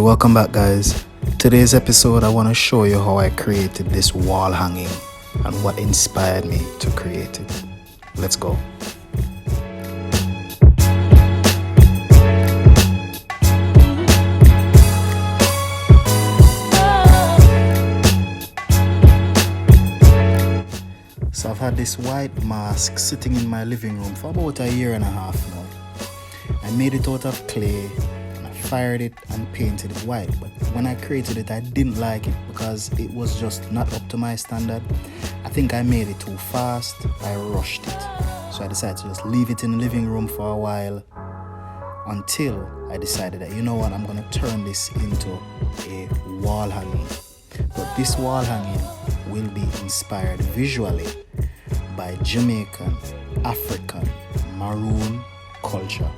welcome back, guys. Today's episode I want to show you how I created this wall hanging and what inspired me to create it. Let's go. So I've had this white mask sitting in my living room for about a year and a half now. I made it out of clay, fired it and painted it white, but when I created it I didn't like it because it was just not up to my standard. I think I made it too fast. I rushed it, so I decided to just leave it in the living room for a while until I decided that, you know what, I'm gonna turn this into a wall hanging. But this wall hanging will be inspired visually by Jamaican African Maroon culture.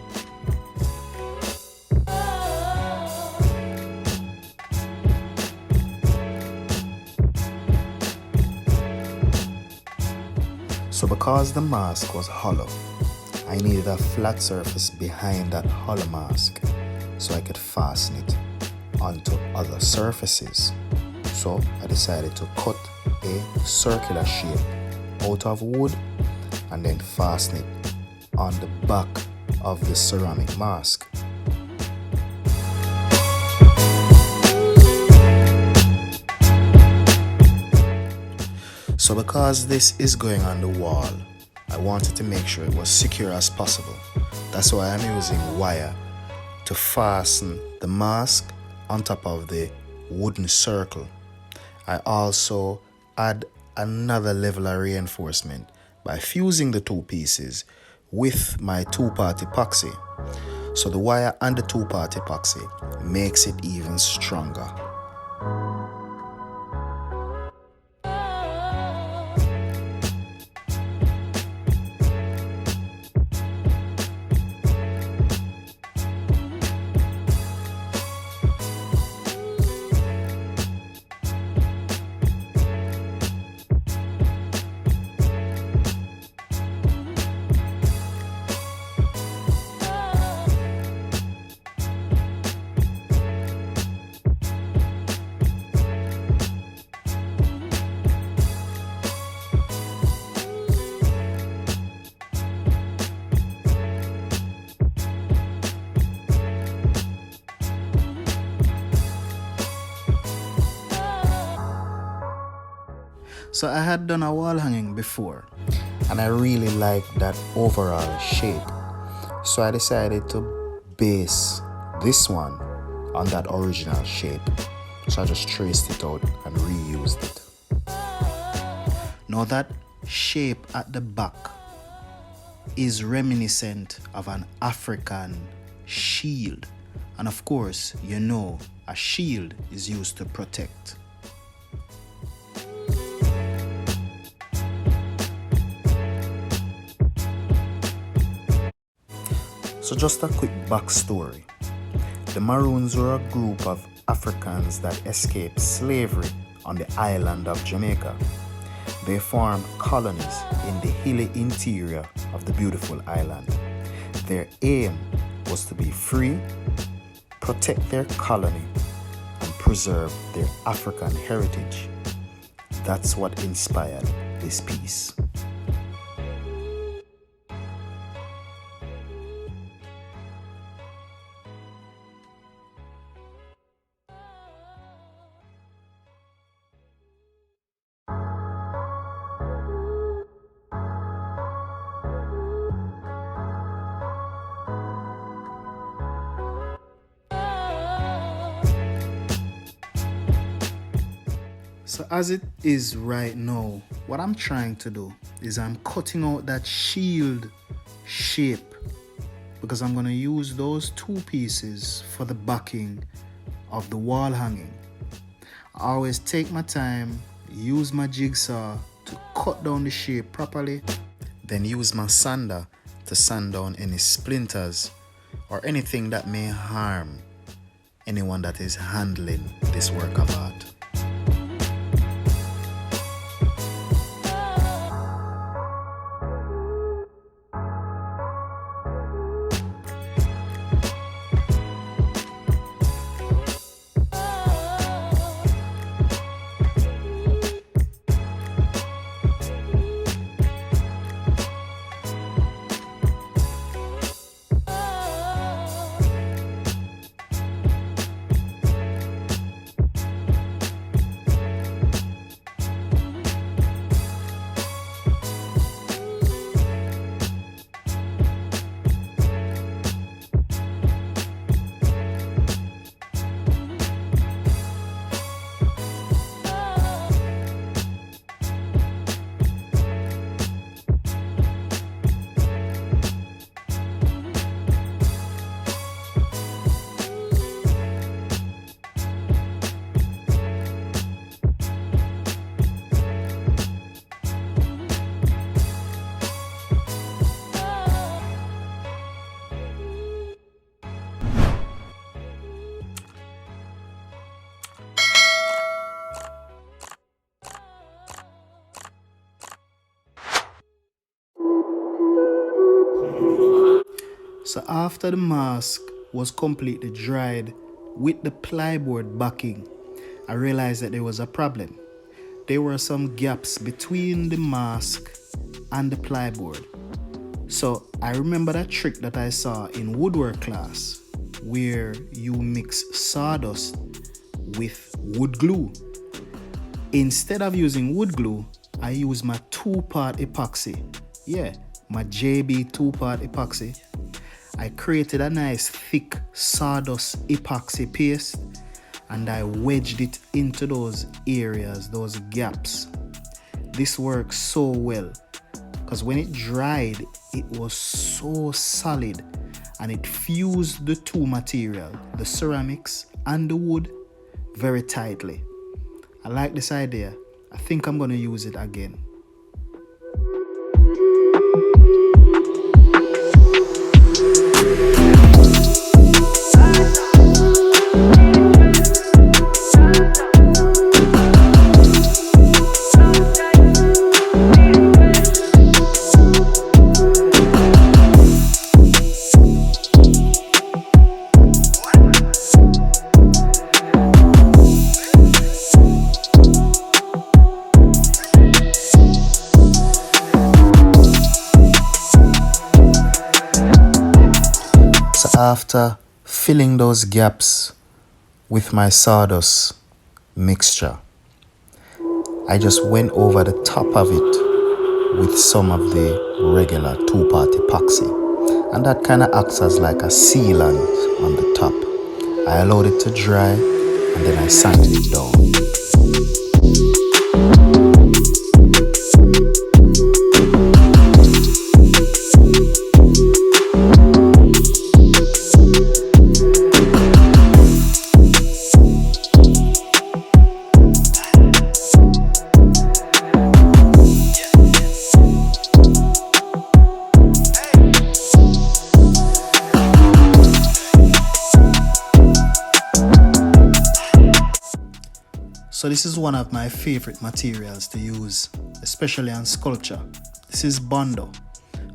So because the mask was hollow, I needed a flat surface behind that hollow mask so I could fasten it onto other surfaces. So I decided to cut a circular shape out of wood and then fasten it on the back of the ceramic mask. So because this is going on the wall, I wanted to make sure it was secure as possible. That's why I'm using wire to fasten the mask on top of the wooden circle. I also add another level of reinforcement by fusing the two pieces with my two-part epoxy. So the wire and the two-part epoxy makes it even stronger. So I had done a wall hanging before and I really liked that overall shape. So I decided to base this one on that original shape. So I just traced it out and reused it. Now that shape at the back is reminiscent of an African shield. And of course, you know, a shield is used to protect. So just a quick backstory. The Maroons were a group of Africans that escaped slavery on the island of Jamaica. They formed colonies in the hilly interior of the beautiful island. Their aim was to be free, protect their colony, and preserve their African heritage. That's what inspired this piece. So as it is right now, what I'm trying to do is I'm cutting out that shield shape because I'm going to use those two pieces for the backing of the wall hanging. I always take my time, use my jigsaw to cut down the shape properly, then use my sander to sand down any splinters or anything that may harm anyone that is handling this work of art. So after the mask was completely dried with the plyboard backing, I realized that there was a problem. There were some gaps between the mask and the plyboard. So I remember that trick that I saw in woodwork class where you mix sawdust with wood glue. Instead of using wood glue, I use my 2-part epoxy. Yeah, my JB 2-part epoxy. I created a nice thick sawdust epoxy paste and I wedged it into those areas, those gaps. This works so well because when it dried, it was so solid and it fused the two material, the ceramics and the wood, very tightly. I like this idea. I think I'm going to use it again. After filling those gaps with my sawdust mixture, I just went over the top of it with some of the regular 2-part epoxy, and that kind of acts as like a sealant on the top. I allowed it to dry and then I sanded it down. So this is one of my favorite materials to use, especially on sculpture. This is Bondo,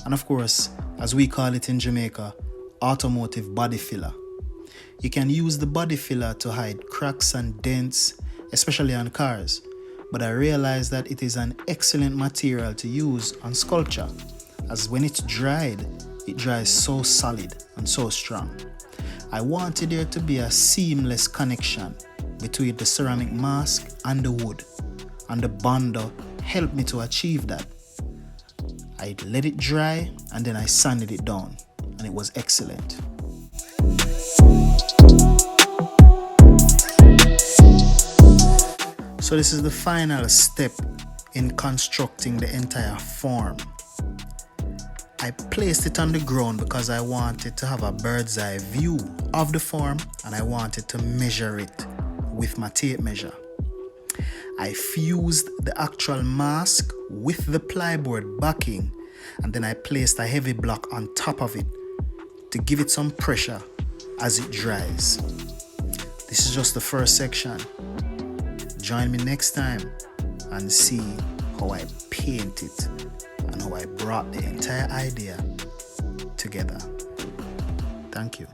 and of course, as we call it in Jamaica, automotive body filler. You can use the body filler to hide cracks and dents, especially on cars, but I realized that it is an excellent material to use on sculpture, as when it's dried, it dries so solid and so strong. I wanted there to be a seamless connection between the ceramic mask and the wood, and the Bondo helped me to achieve that. I let it dry and then I sanded it down, and it was excellent. So this is the final step in constructing the entire form. I placed it on the ground because I wanted to have a bird's eye view of the form and I wanted to measure it with my tape measure. I fused the actual mask with the plyboard backing and then I placed a heavy block on top of it to give it some pressure as it dries. This is just the first section. Join me next time and see how I paint it and how I brought the entire idea together. Thank you.